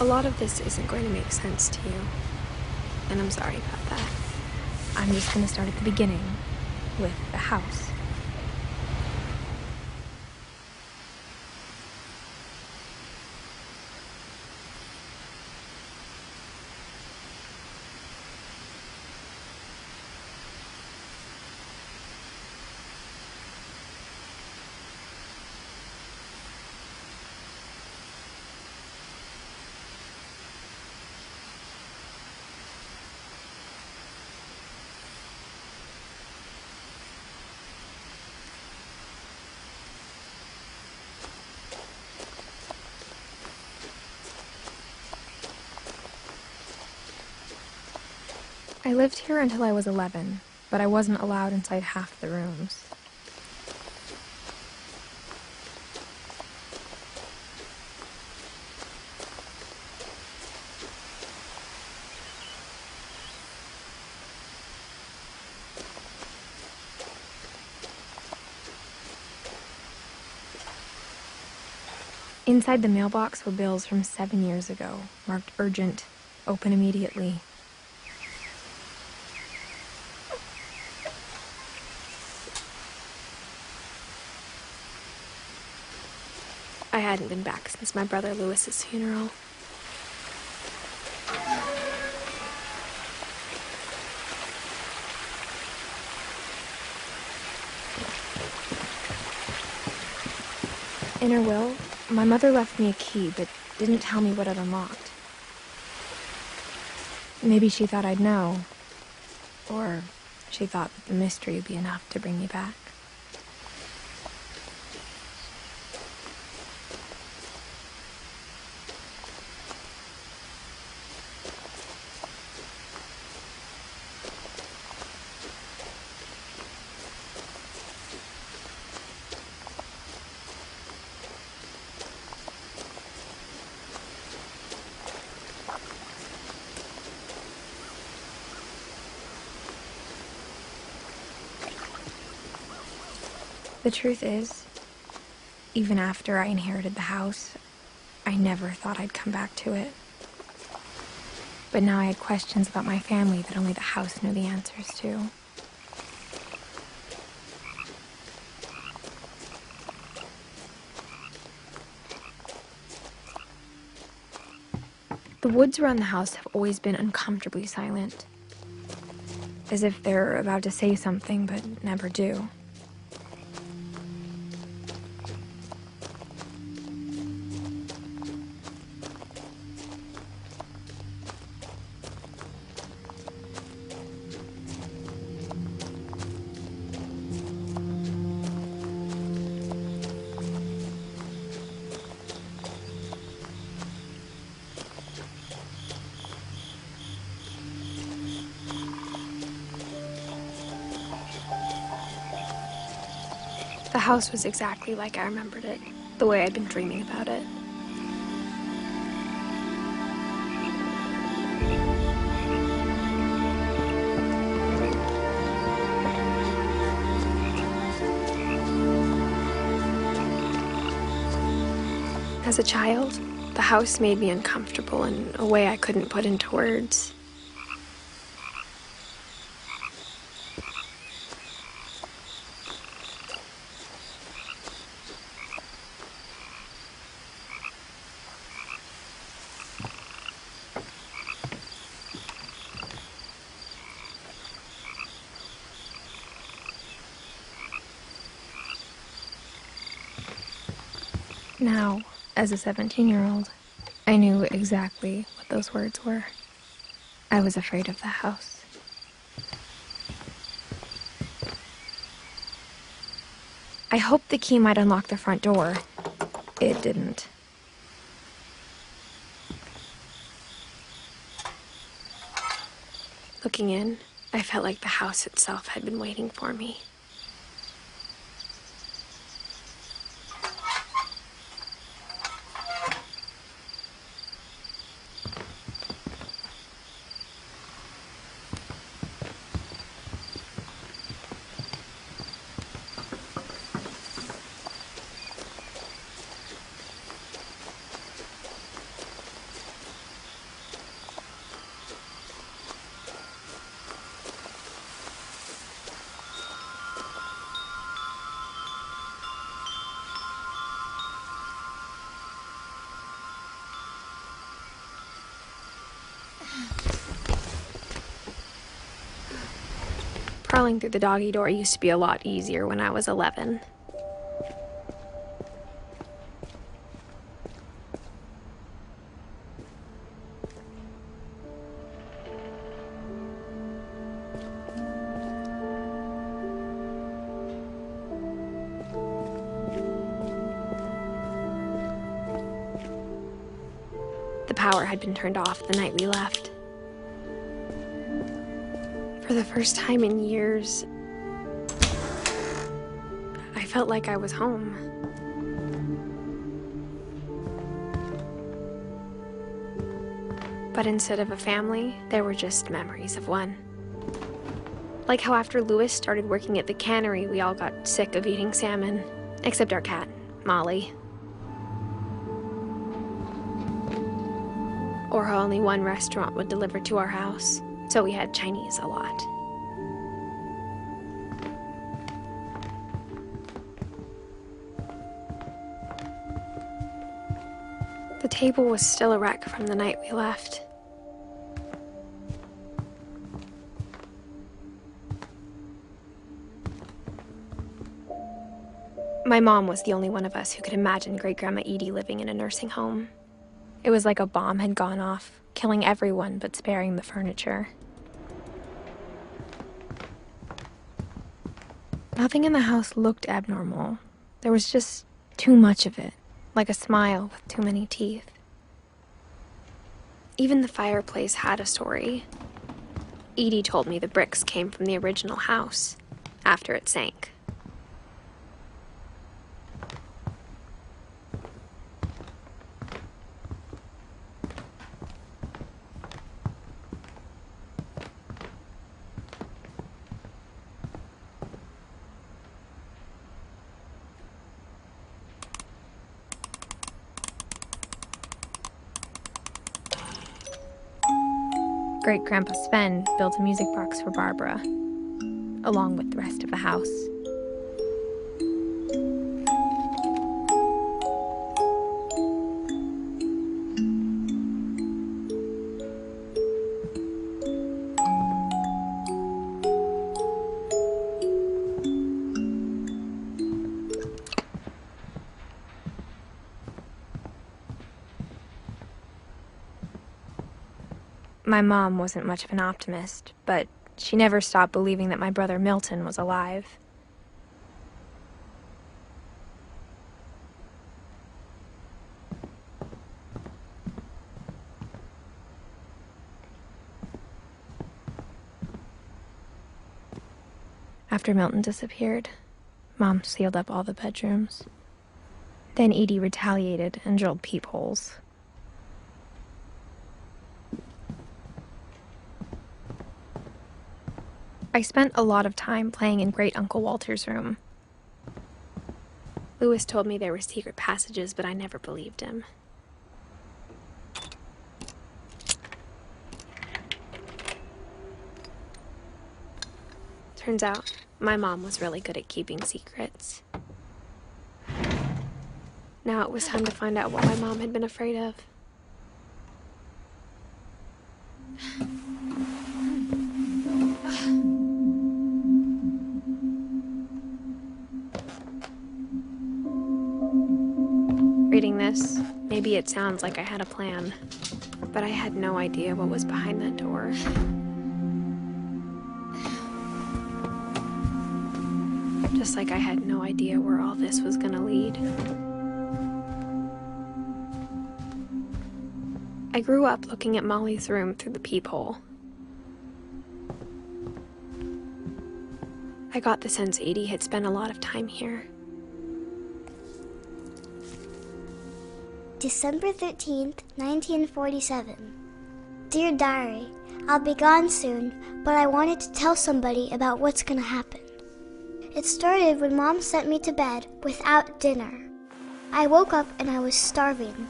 A lot of this isn't going to make sense to you, and I'm sorry about that. I'm just going to start at the beginning with the house. I lived here until I was 11, but I wasn't allowed inside half the rooms. Inside the mailbox were bills from 7 years ago, marked urgent, open immediately. I hadn't been back since my brother Lewis's funeral. In her will, my mother left me a key, but didn't tell me what it unlocked. Maybe she thought I'd know, or she thought that the mystery would be enough to bring me back. The truth is, even after I inherited the house, I never thought I'd come back to it. But now I had questions about my family that only the house knew the answers to. The woods around the house have always been uncomfortably silent, as if they're about to say something but never do. The house was exactly like I remembered it, the way I'd been dreaming about it. As a child, the house made me uncomfortable in a way I couldn't put into words. Now, as a 17-year-old, I knew exactly what those words were. I was afraid of the house. I hoped the key might unlock the front door. It didn't. Looking in, I felt like the house itself had been waiting for me. Crawling through the doggy door used to be a lot easier when I was 11. The power had been turned off the night we left. For the first time in years, I felt like I was home. But instead of a family, there were just memories of one. Like how after Louis started working at the cannery, we all got sick of eating salmon, except our cat, Molly. Or how only one restaurant would deliver to our house, so we had Chinese a lot. The table was still a wreck from the night we left. My mom was the only one of us who could imagine Great-Grandma Edie living in a nursing home. It was like a bomb had gone off, killing everyone but sparing the furniture. Nothing in the house looked abnormal. There was just too much of it, like a smile with too many teeth. Even the fireplace had a story. Edie told me the bricks came from the original house, after it sank. Great-Grandpa Sven built a music box for Barbara, along with the rest of the house. My mom wasn't much of an optimist, but she never stopped believing that my brother Milton was alive. After Milton disappeared, Mom sealed up all the bedrooms. Then Edie retaliated and drilled peepholes. I spent a lot of time playing in Great Uncle Walter's room. Louis told me there were secret passages, but I never believed him. Turns out, my mom was really good at keeping secrets. Now it was time to find out what my mom had been afraid of. Reading this, maybe it sounds like I had a plan, but I had no idea what was behind that door. Just like I had no idea where all this was gonna lead. I grew up looking at Molly's room through the peephole. I got the sense Edie had spent a lot of time here. December 13th, 1947. Dear Diary, I'll be gone soon, but I wanted to tell somebody about what's gonna happen. It started when Mom sent me to bed without dinner. I woke up and I was starving,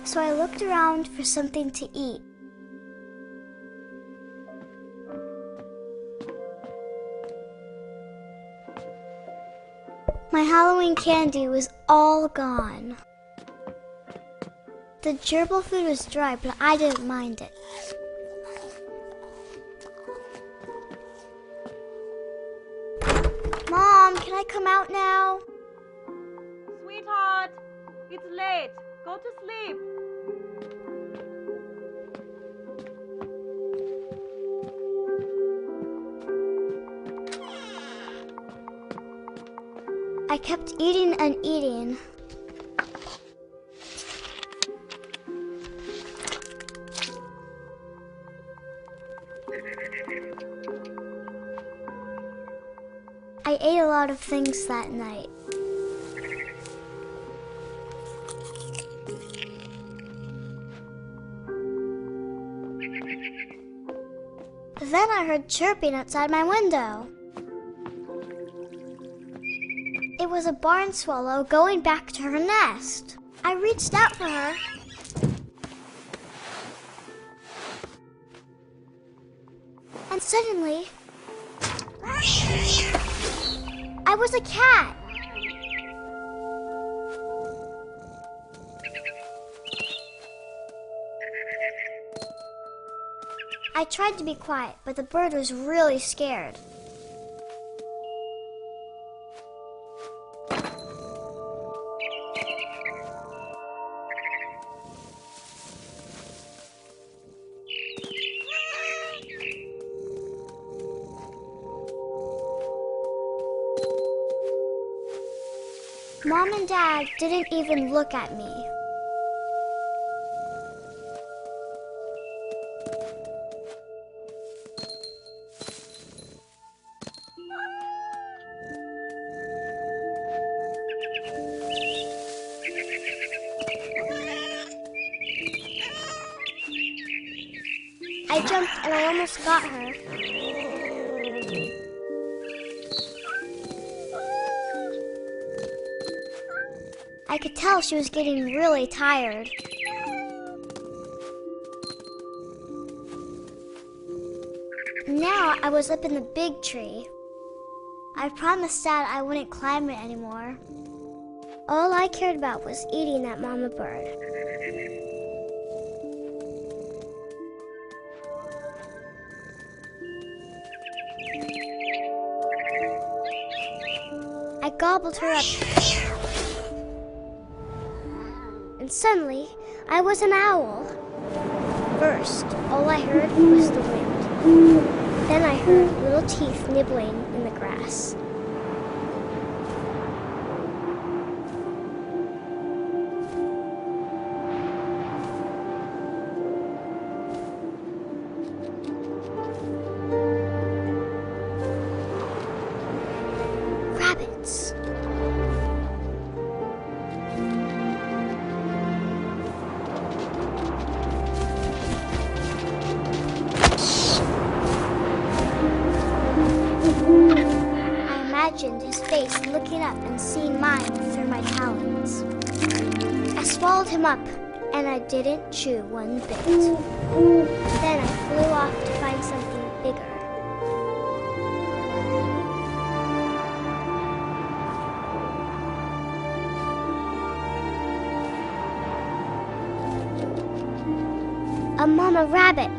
so I looked around for something to eat. My Halloween candy was all gone. The gerbil food was dry, but I didn't mind it. Mom, can I come out now? Sweetheart, it's late. Go to sleep. I kept eating and eating. I ate a lot of things that night. Then I heard chirping outside my window. It was a barn swallow going back to her nest. I reached out for her. And suddenly, I was a cat. I tried to be quiet, but the bird was really scared. Mom and Dad didn't even look at me. I jumped and I almost got her. I could tell she was getting really tired. Now I was up in the big tree. I promised Dad I wouldn't climb it anymore. All I cared about was eating that mama bird. I gobbled her up. And suddenly, I was an owl. First, all I heard was the wind. Then I heard little teeth nibbling in the grass. Rabbits. His face looking up and seeing mine through my talons. I swallowed him up, and I didn't chew one bit. Then I flew off to find something bigger. A mama rabbit.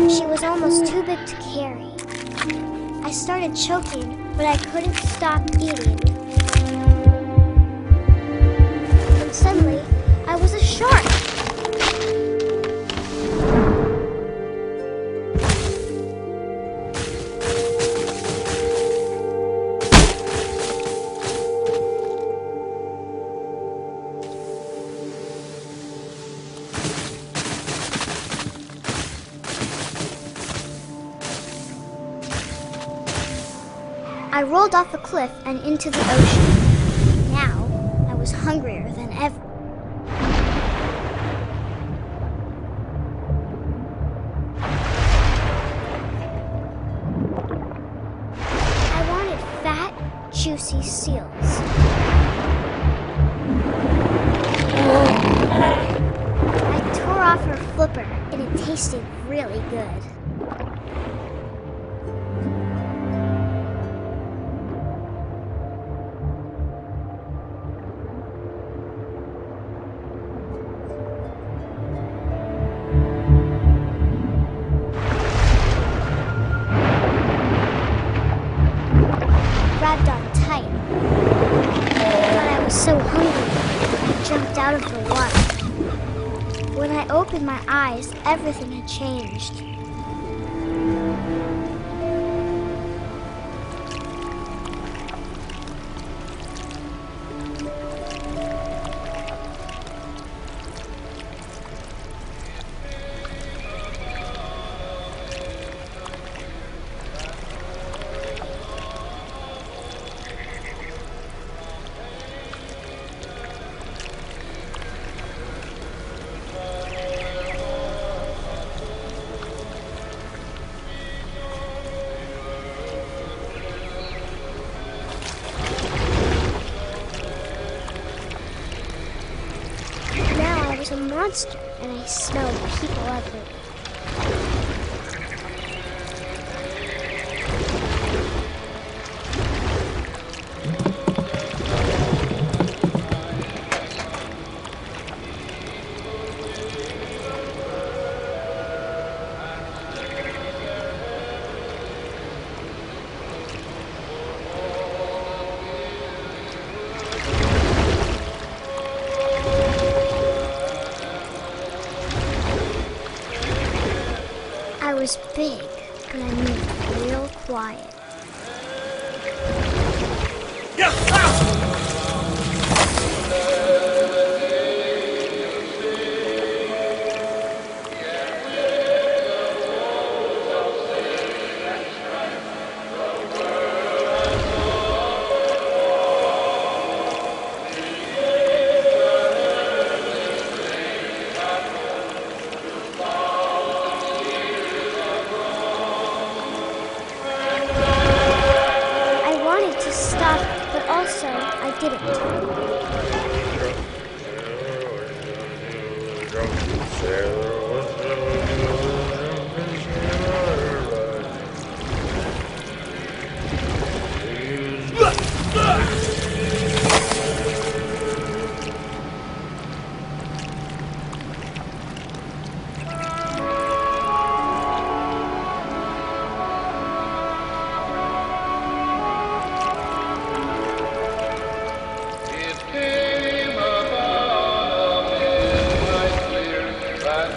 She was almost too big to carry. I started choking, but I couldn't stop eating. And suddenly, I was a shark. rolled off a cliff and into the ocean. Now, I was hungrier than ever. I wanted fat, juicy seals. I tore off her flipper, and it tasted really good. Grabbed on tight, but I was so hungry, I jumped out of the water. When I opened my eyes, everything had changed. A monster, and I smelled people everywhere. I was big, but I moved real quiet. I didn't. It came upon me quite clear that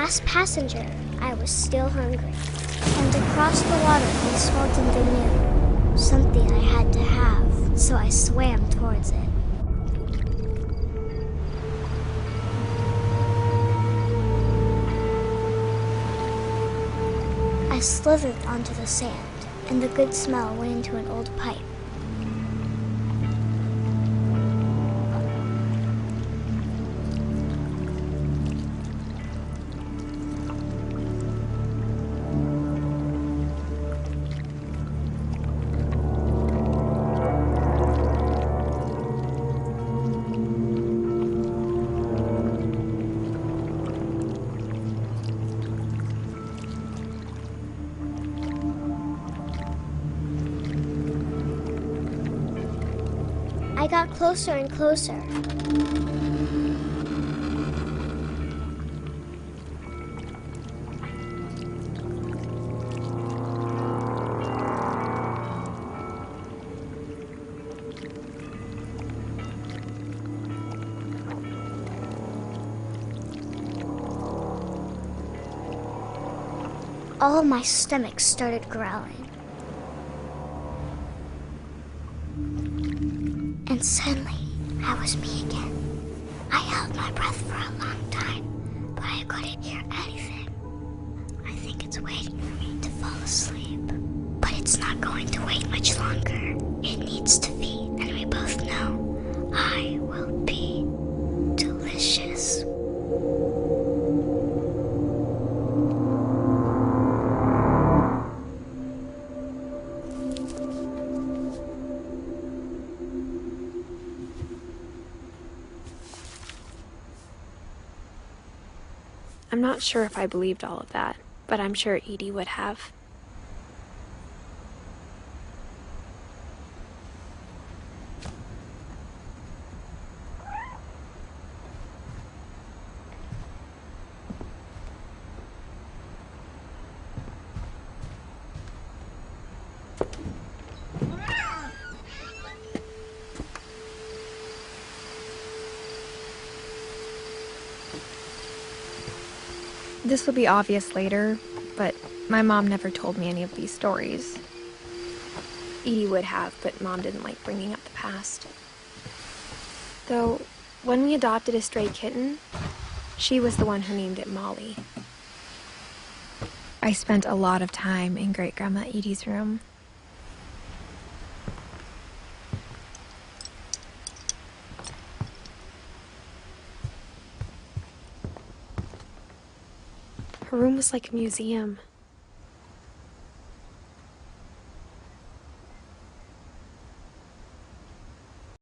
last passenger, I was still hungry. And across the water we smelled something new. Something I had to have, so I swam towards it. I slithered onto the sand, and the good smell went into an old pipe. I got closer and closer. All my stomach started growling. And suddenly, I was me again. I held my breath for a long time, but I couldn't hear anything. I think it's waiting for me to fall asleep. But it's not going to wait much longer. It needs to feed, and we both know I will be delicious. I'm not sure if I believed all of that, but I'm sure Edie would have. This will be obvious later, but my mom never told me any of these stories. Edie would have, but Mom didn't like bringing up the past. Though, when we adopted a stray kitten, she was the one who named it Molly. I spent a lot of time in Great-Grandma Edie's room. Her room was like a museum.